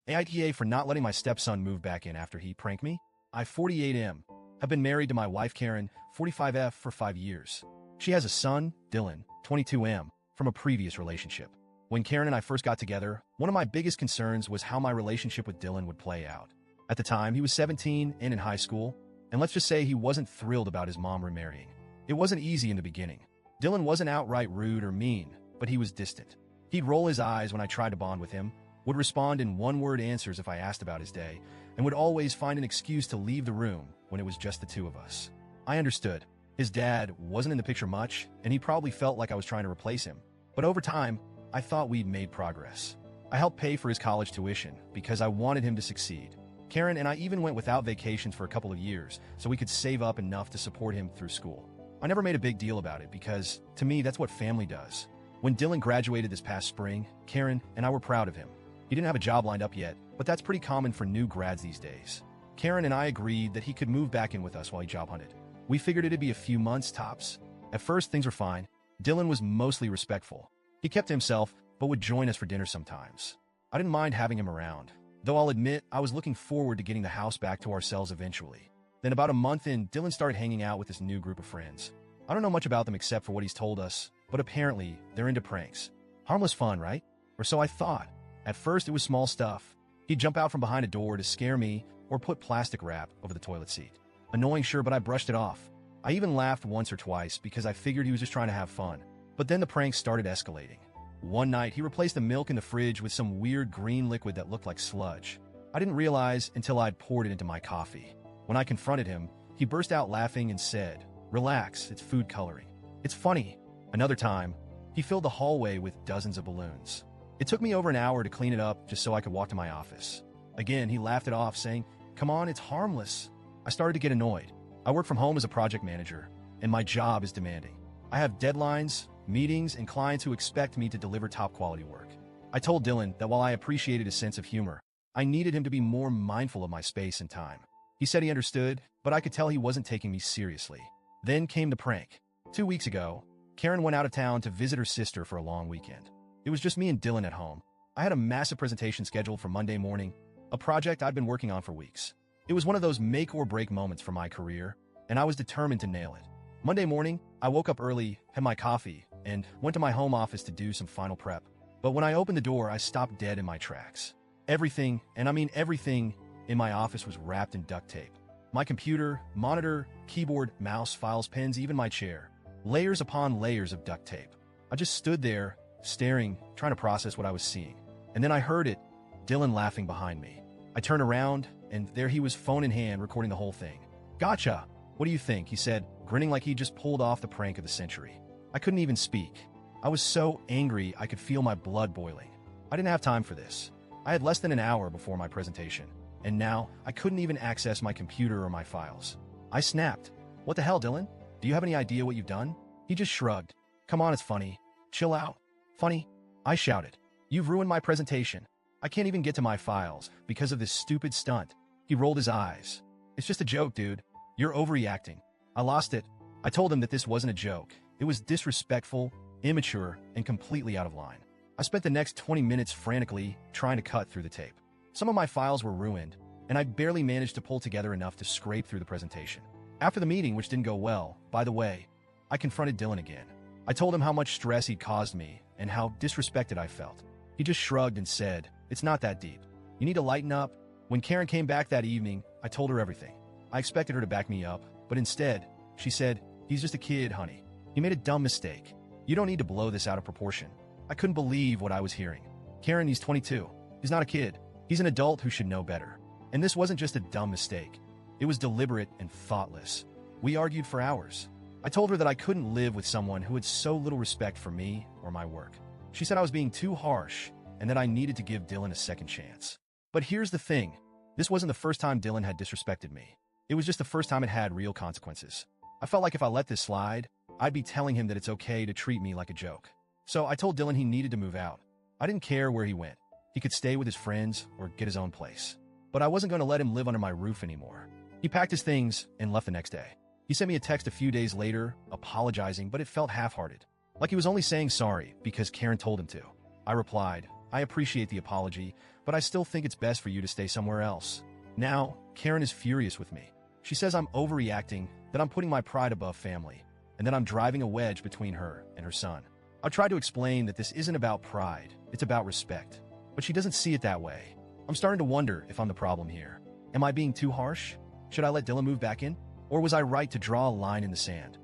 AITA for not letting my stepson move back in after he pranked me. I, 48M, have been married to my wife Karen, 45F, for 5 years. She has a son, Dylan, 22M, from a previous relationship. When Karen and I first got together, one of my biggest concerns was how my relationship with Dylan would play out. At the time, he was 17 and in high school, and let's just say he wasn't thrilled about his mom remarrying. It wasn't easy in the beginning. Dylan wasn't outright rude or mean, but he was distant. He'd roll his eyes when I tried to bond with him, would respond in one-word answers if I asked about his day, and would always find an excuse to leave the room when it was just the two of us. I understood. His dad wasn't in the picture much, and he probably felt like I was trying to replace him. But over time, I thought we'd made progress. I helped pay for his college tuition because I wanted him to succeed. Karen and I even went without vacations for a couple of years so we could save up enough to support him through school. I never made a big deal about it because, to me, that's what family does. When Dylan graduated this past spring, Karen and I were proud of him. He didn't have a job lined up yet, but that's pretty common for new grads these days. Karen and I agreed that he could move back in with us while he job hunted. We figured it'd be a few months tops. At first, things were fine. Dylan was mostly respectful. He kept to himself, but would join us for dinner sometimes. I didn't mind having him around, though I'll admit I was looking forward to getting the house back to ourselves eventually. Then about a month in, Dylan started hanging out with this new group of friends. I don't know much about them except for what he's told us, but apparently they're into pranks. Harmless fun, right? Or so I thought. At first, it was small stuff. He'd jump out from behind a door to scare me or put plastic wrap over the toilet seat. Annoying, sure, but I brushed it off. I even laughed once or twice because I figured he was just trying to have fun. But then the pranks started escalating. One night, he replaced the milk in the fridge with some weird green liquid that looked like sludge. I didn't realize until I'd poured it into my coffee. When I confronted him, he burst out laughing and said, "Relax, it's food coloring. It's funny." Another time, he filled the hallway with dozens of balloons. It took me over an hour to clean it up just so I could walk to my office. Again, he laughed it off, saying, "Come on, it's harmless." I started to get annoyed. I work from home as a project manager, and my job is demanding. I have deadlines, meetings, and clients who expect me to deliver top-quality work. I told Dylan that while I appreciated his sense of humor, I needed him to be more mindful of my space and time. He said he understood, but I could tell he wasn't taking me seriously. Then came the prank. 2 weeks ago, Karen went out of town to visit her sister for a long weekend. It was just me and Dylan at home. I had a massive presentation scheduled for Monday morning, a project I'd been working on for weeks. It was one of those make-or-break moments for my career, and I was determined to nail it. Monday morning, I woke up early, had my coffee, and went to my home office to do some final prep. But when I opened the door, I stopped dead in my tracks. Everything, and I mean everything, in my office was wrapped in duct tape. My computer, monitor, keyboard, mouse, files, pens, even my chair. Layers upon layers of duct tape. I just stood there, staring, trying to process what I was seeing. And then I heard it, Dylan laughing behind me. I turned around, and there he was, phone in hand, recording the whole thing. "Gotcha! What do you think?" he said, grinning like he just pulled off the prank of the century. I couldn't even speak. I was so angry I could feel my blood boiling. I didn't have time for this. I had less than an hour before my presentation, and now I couldn't even access my computer or my files. I snapped. "What the hell, Dylan? Do you have any idea what you've done?" He just shrugged. "Come on, it's funny. Chill out." "Funny?" I shouted. "You've ruined my presentation. I can't even get to my files because of this stupid stunt." He rolled his eyes. "It's just a joke, dude. You're overreacting." I lost it. I told him that this wasn't a joke. It was disrespectful, immature, and completely out of line. I spent the next 20 minutes frantically trying to cut through the tape. Some of my files were ruined, and I barely managed to pull together enough to scrape through the presentation. After the meeting, which didn't go well, by the way, I confronted Dylan again. I told him how much stress he'd caused me and how disrespected I felt. He just shrugged and said, "It's not that deep. You need to lighten up." When Karen came back that evening, I told her everything. I expected her to back me up, but instead, she said, "He's just a kid, honey. He made a dumb mistake. You don't need to blow this out of proportion." I couldn't believe what I was hearing. "Karen, he's 22. He's not a kid. He's an adult who should know better." And this wasn't just a dumb mistake. It was deliberate and thoughtless. We argued for hours. I told her that I couldn't live with someone who had so little respect for me or my work. She said I was being too harsh and that I needed to give Dylan a second chance. But here's the thing. This wasn't the first time Dylan had disrespected me. It was just the first time it had real consequences. I felt like if I let this slide, I'd be telling him that it's okay to treat me like a joke. So I told Dylan he needed to move out. I didn't care where he went. He could stay with his friends or get his own place. But I wasn't going to let him live under my roof anymore. He packed his things and left the next day. He sent me a text a few days later, apologizing, but it felt half-hearted. Like he was only saying sorry because Karen told him to. I replied, "I appreciate the apology, but I still think it's best for you to stay somewhere else. Now, Karen is furious with me. She says I'm overreacting, that I'm putting my pride above family, and that I'm driving a wedge between her and her son. I tried to explain that this isn't about pride, it's about respect. But she doesn't see it that way. I'm starting to wonder if I'm the problem here. Am I being too harsh? Should I let Dylan move back in? Or was I right to draw a line in the sand?